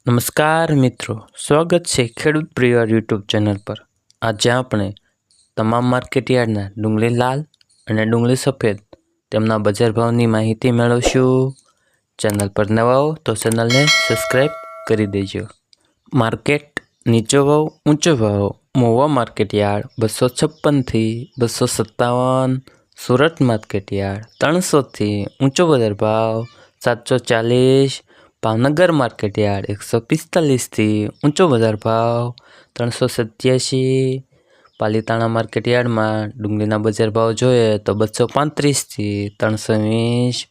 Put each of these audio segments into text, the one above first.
નમસ્કાર મિત્રો, સ્વાગત છે ખેડૂત પરિવાર યુટ્યુબ ચેનલ પર। આજે આપણે તમામ માર્કેટયાર્ડના ડુંગળી લાલ અને ડુંગળી સફેદ તેમના બજાર ભાવની માહિતી મેળવશું। ચેનલ પર નવા હો તો ચેનલને સબસ્ક્રાઈબ કરી દેજો। માર્કેટ નીચો ભાવ ઊંચો ભાવ મહુવા માર્કેટયાર્ડ 256 થી 257। સુરત માર્કેટયાર્ડ 300 થી ઊંચો બજાર ભાવ 740। ભાવનગર માર્કેટયાર્ડ 145 થી ઊંચો બજાર ભાવ 387। પાલીતાણા માર્કેટયાર્ડમાં ડુંગળીના બજાર ભાવ જોઈએ તો 235 થી 320।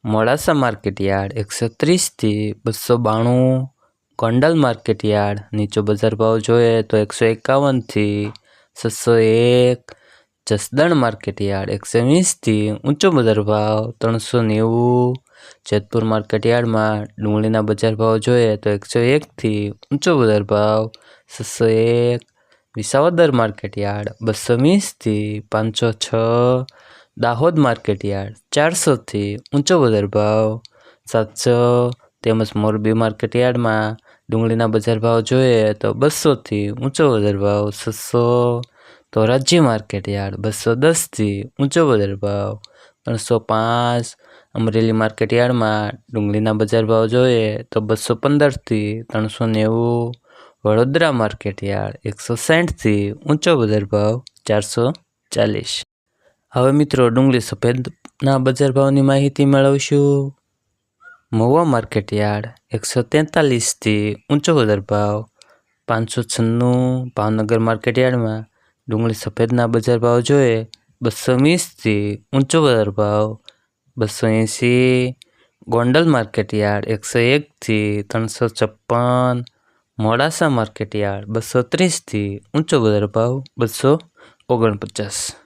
મોડાસા માર્કેટયાર્ડ 130 થી 292। ગોંડલ માર્કેટયાર્ડ નીચો બજાર ભાવ જોઈએ તો 151 થી 601। જસદણ માર્કેટયાર્ડ 120 થી ઊંચો બજાર ભાવ 390। જેતપુર માર્કેટયાર્ડમાં ડુંગળીના બજાર ભાવ જોઈએ તો 101 થી ઊંચો બજાર ભાવ 601। વિસાવદર માર્કેટયાર્ડ 220 થી 506। દાહોદ માર્કેટયાર્ડ 400 થી ઊંચો બજાર ભાવ 700। તેમજ મોરબી માર્કેટયાર્ડમાં ડુંગળીના બજાર ભાવ જોઈએ તો 200 થી ઊંચો બજાર ભાવ 600। ધોરાજી માર્કેટયાર્ડ 210 થી ઊંચો બજાર ભાવ 305। અમરેલી માર્કેટયાર્ડમાં ડુંગળીના બજાર ભાવ જોઈએ તો 215 થી 390। વડોદરા માર્કેટયાર્ડ 160 થી ઊંચો બજાર ભાવ 440। હવે મિત્રો ડુંગળી સફેદના બજાર ભાવની માહિતી મેળવશું। મહુવા માર્કેટયાર્ડ 143 થી ઊંચો બજાર ભાવ 596। ભાવનગર માર્કેટયાર્ડમાં ડુંગળી સફેદના બજાર ભાવ જોઈએ 220 થી ઊંચો બજાર ભાવ 280। ગોંડલ માર્કેટયાર્ડ 101 થી 356। મોડાસા માર્કેટયાર્ડ 230 થી ઊંચો બજાર ભાવ 249।